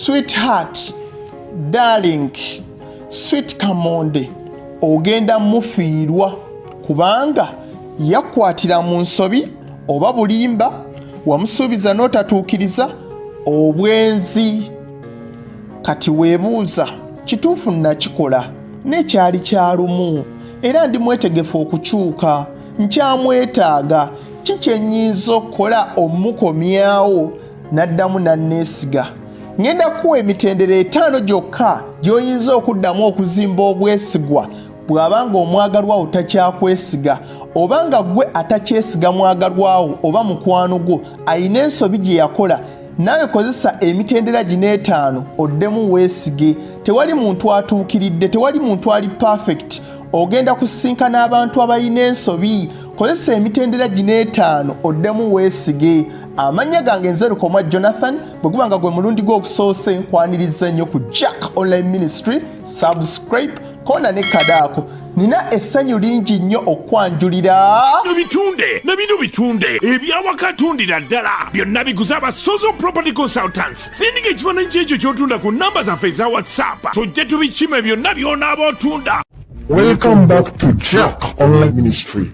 sweetheart, darling, sweet kamonde, ogenda mufiirwa kubanga yakwatira mu nsobi oba bulimba wamusuubiza n'otatuukiriza obwenzi. Kati weebuuza kituufu nakikola n'ekyali kyalumu era ndi mwetegefu okukyuka, nkyamwetaaga, kikyennyinza okukola omukomyawo n'addamu n'anneesiga. Ngenda kuwa emitendera 5 gyokka gy'oyinza okuddamu okuzimba obwesigwa bw'abanga omwagalwawo takyakwesiga, oba nga ggwe atakyesiga mwagalwawo oba mukwano gwo ayina ensobi gye yakola. Naawe kozesa emitendera gino 5 oddemu weesige. Tewali muntu atuukiridde, tewali muntu ali perfect. Ogenda kusinkana abantu abalina ensobi. Kozesa emitendera gino 5 oddemu weesige. Amanya gange Nzerukomwa Jonathan, bwe guba nga gwe mulundi gw'okusoose nkwaniriza nnyo ku Jack Online Ministry. Subscribe kona ne kadaako. Nina essanyu lingi nnyo okwanjulira. Bino bitunde ebyawakatundira ddala byonna biguza aba Sozo Property Consultants. Sindika ekifaananyi ky'ekyo ky'otunda ku namba zaffe eza WhatsApp. Tujje tubikime byonna by'onaaba otunda. Welcome back to Jack Online Ministry.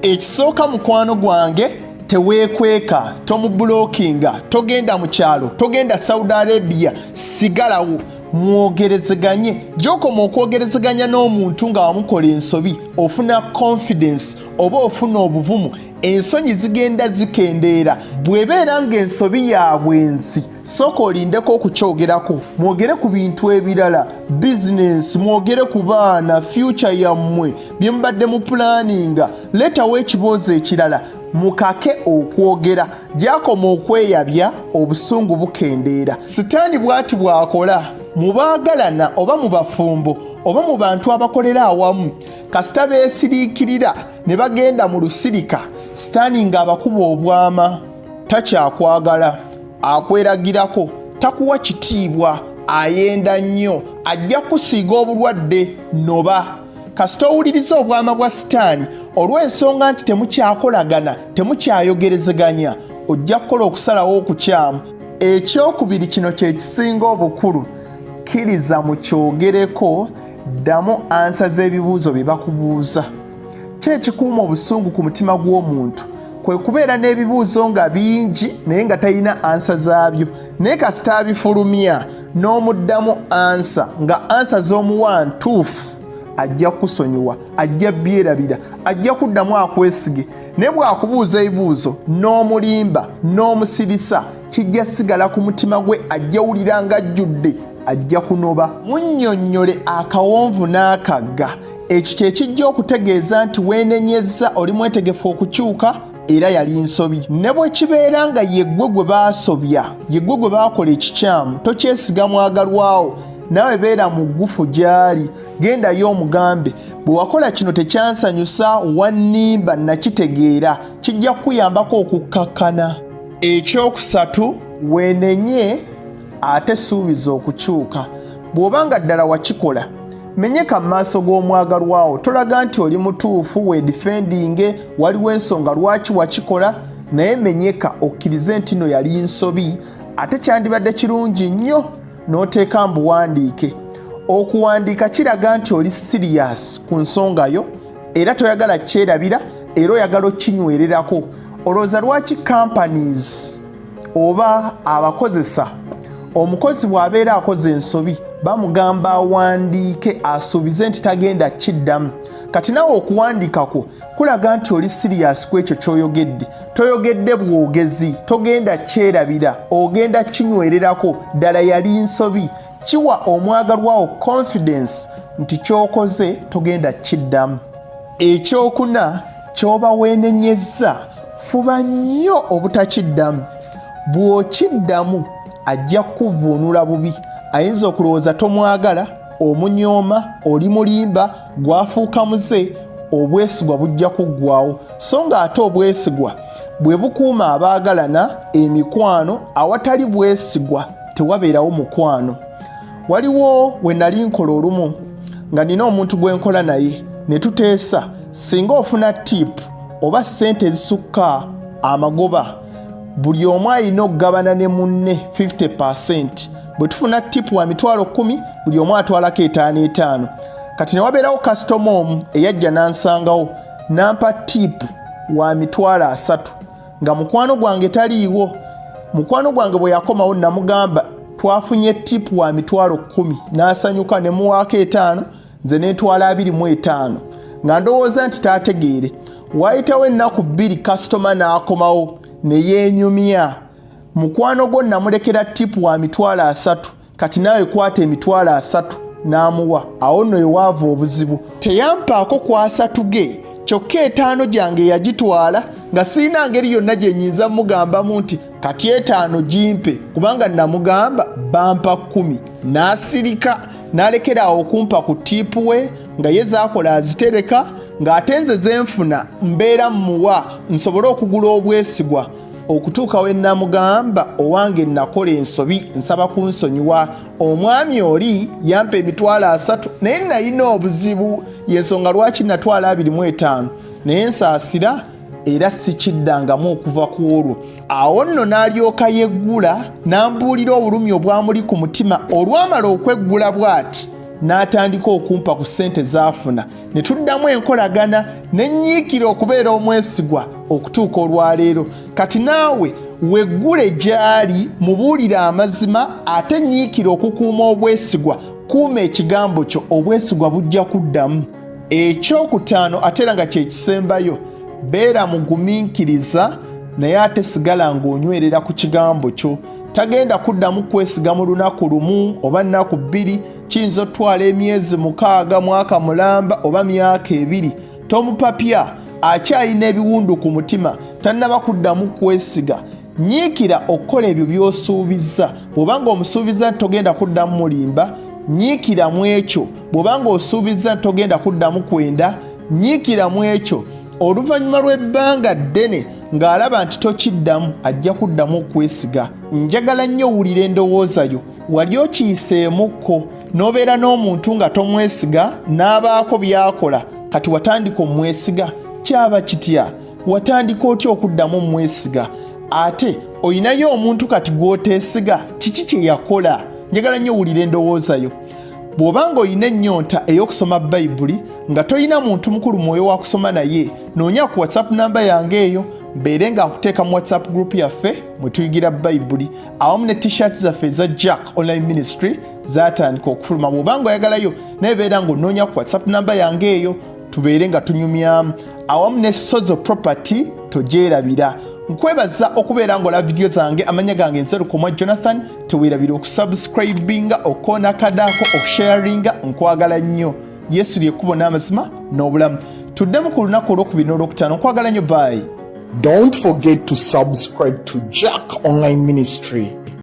Ekisooka mukwano gwange, teweekweka, tomubulookinga, togenda mu kyalo, togenda Saudi Arabia, sigalawo. Mwogerezeganye. Gy'okoma okwogerezeganya n'omuntu nga wamukola ensobi ofuna confidence oba ofuna obuvumu, ensonyi zigenda zikendeera. Bw'ebeera ng'ensobi ya bwenzi, sooka olindeko okukyogerako. Mwogere ku bintu ebirala, business, mwogere ku baana, future yammwe, bye mubadde mu planinga. Leetawo ekiboozi ekirala, mukake okwogera. Gy'akoma okweyabya, obusungu bukendeera. Sitaani bw'ati bw'akola mu baagalana oba mu bafumbo oba mu bantu abakolera awamu, kasita beesiriikirira ne bagenda mu lusirika, sitaani ng'abakuba obwama, takyakwagala, akweragirako, takuwa kitiibwa, ayenda nnyo, ajja kusiiga obulwadde noba. Kasita owuliriza obwama bwa sitaani olw'ensonga nti temukyakolagana, temukyayogerezeganya, ojja kukola okusalawo okukyamu. Ekyokubiri kino kye kisinga obukulu. Kkiriza mu kyogereko, ddamu ansa z'ebibuuzo bye bakubuuza. Ki ekikuuma obusungu ku mutima gw'omuntu? Kwe kubeera n'ebibuuzo nga bingi naye nga talina ansa zaabyo, naye kasita abifulumya n'omuddamu ansa nga ansa z'omuwa ntuufu, ajja kusonyiwa, ajja byerabira, ajja kuddamu akwesige. Naye bw'akubuuza ebibuuzo n'omulimba n'omusirisa, kijja sigala ku mutima gwe, ajja wulira ng'ajjudde, ajja kunoba. Munnyonnyole akawonvu n'akagga. Ekyo kye kijja okutegeeza nti weenenyezza, oli mwetegefu okukyuka era yali nsobi. Ne bwe kibeera nga yeggwe gwe baasobya, yeggwe gwe baakola ekikyamu, tokyesiga mwagalwawo. Naawe beera mugufu gy'ali, gendayo omugambe, bwe wakola kino tekyansanyusa, wannimba nakitegeera, kijja kukuyambako okukkakkana. Ekyokusatu, weenenye ate suubiza okukyuka. Bw'obanga ddala wakikola, menyeka mu maaso g'omwagalwawo, tolaga nti oli mutuufu, weedifendinge, waliwo ensonga lwaki wakikola, naye menyeka okkirize nti no yali nsobi, ate kyandibadde kirungi nnyo n'oteeka mbuwandiike. Okuwandiika kiraga nti oli serious ku nsongayo era toyagala kyerabira era oyagala okinywererako. Olowooza lwaki companies oba abakozesa, omukozi bw'abeera akoze ensobi bamugamba awandiike asuubize nti tagenda kiddamu. Kati nawe okuwandiikako kulaga nti oli serious ku ekyo ky'oyogedde. Toyogedde bwogezi, togenda kyerabira, ogenda kinywererako, ddala yali nsobi. Kiwa omwagalwawo confidence nti ky'okoze togenda kiddamu. Ekyokuna, ky'oba weenenyezza, fuba nnyo obutakiddamu. Bw'okiddamu ajja kukuvuunula bubi. Ayinza okulowooza tomwagala, omunyooma, oli mulimba, gwafuuka muze, obwesigwa bujja kuggwaawo. So nga ate obwesigwa bwe bukuuma abaagalana, emikwano, awatali bwesigwa tewabeerawo mukwano. Waliwo we nali nkola olumu nga nina omuntu gwe nkola naye, ne tuteesa singa ofuna tip oba ssente ezisukka amagoba, buli omu alina okugabana ne munne 50%. bwe tufuna tipu wa mitwalo 10 buli omu atwalako 5 kati ne wabeerawo kasitoma omu eyajja n'ansangawo nampa tipu wa mitwalo 3 nga mukwano gwange taliiwo. Mukwano gwange bwe yakomawo namugamba twafunye tipu wa mitwalo 10 n'asanyuka ne muwaako 5 nze neetwala 25 nga ndowooza nti taategeere. Waayitawo ennaku 2 kasitoma n'akomawo ne yeenyumya. Mukwano gwo namulekera tipu wa mitwalo 3 kati naawe kwata emitwalo 3 n'amuwa. Awo nno ewaava obuzibu. Teyampaako ku 3 ge kyokka 5 gyange yagitwala nga sirina ngeri yonna gye nnyinza mugambamu nti kati 5 gimpe kubanga namugamba bampa 10. N'asirika n'alekera awo okumpa ku tipu we nga ye zaakola azitereka ng'ate nze zenfuna mbeera mmuwa nsobole okugula obwesigwa okutuuka we namugamba owange nakola ensobi nsaba kunsonyiwa. Omwami oli yampa emitwalo 3 naye nalina obuzibu yensonga lwaki natwala 25 naye nsaasira era sikiddangamu okuva ku olwo. Awo nno n'alyoka yeggula n'ambuulira obulumi obwamuli ku mutima. Olwamala okweggula bw'ati n'atandika okumpa ku ssente zaafuna ne tuddamu enkolagana ne nnyiikira okubeera omwesigwa okutuuka olwaleero. Kati naawe weggule gy'ali mubuulire amazima ate nnyiikira okukuuma obwesigwa. Kuuma ekigambo kyo obwesigwa bujja kuddamu. Ekyokutaano ate era nga kye kisembayo beera mugumiikiriza naye ate sigala ng'onywerera ku kigambo kyo. Tagenda kuddamu kwesiga mu lunaku lumu oba nnaku 2 kiyinza otwala emyezi 6 mwaka mulamba oba myaka 2. Tomupapya akyalina ebiwundu ku mutima tannaba kuddamu kwesiga. Nyiikira okukola ebyo by'osuubiza. Bw'obanga omusuubiza nti togenda kuddamu mulimba nyiikira mu ekyo. Bw'obanga osuubiza nti togenda kuddamu kwenda nyiikira mu ekyo. Oluvannyuma lw'ebbanga ddene ng'alaba nti tokiddamu ajja kuddamu okwesiga. Njagala nnyo owulira endowooza yo. Wali okiyiseemukko n'obeera n'omuntu nga tomwesiga n'abaako by'akola kati watandika omwesiga kyaba kitya? Watandika otya okuddamu omwesiga? Ate oyinayo omuntu kati gw'oteesiga kiki kye yakola? Njagala nnyo owulira endowooza yo. Bw'obanga olina ennyonta ey'okusoma Bayibuli nga toyina muntu mukulu mwoyo wa kusoma naye noonya ku WhatsApp namba yange eyo mbeere nga nkuteeka mu WhatsApp group yaffe mwe tuyigira Bayibuli awamu ne t-shirt zaffe eza Jack Online Ministry zaatandika okufuluma. Bw'obanga oyagalayo naye beera ng'onoonya ku WhatsApp namba yange eyo tubeere nga tunyumyamu awamu ne Sozo Property togyerabira. Nkwebaza okubeera ng'olaba vidiyo zange. Amanya gange Nzerukomwa Jonathan. Teweerabira okusubscribinga okoona kadaako okusharinga. Nkwagala nnyo. Yesu ly'ekkubo n'amazima n'obulamu. Tuddemu ku lunaku olw'okubiri n'olwokutaano. Nkwagala nnyo. Bye. Don't forget to subscribe to Jack Online Ministry.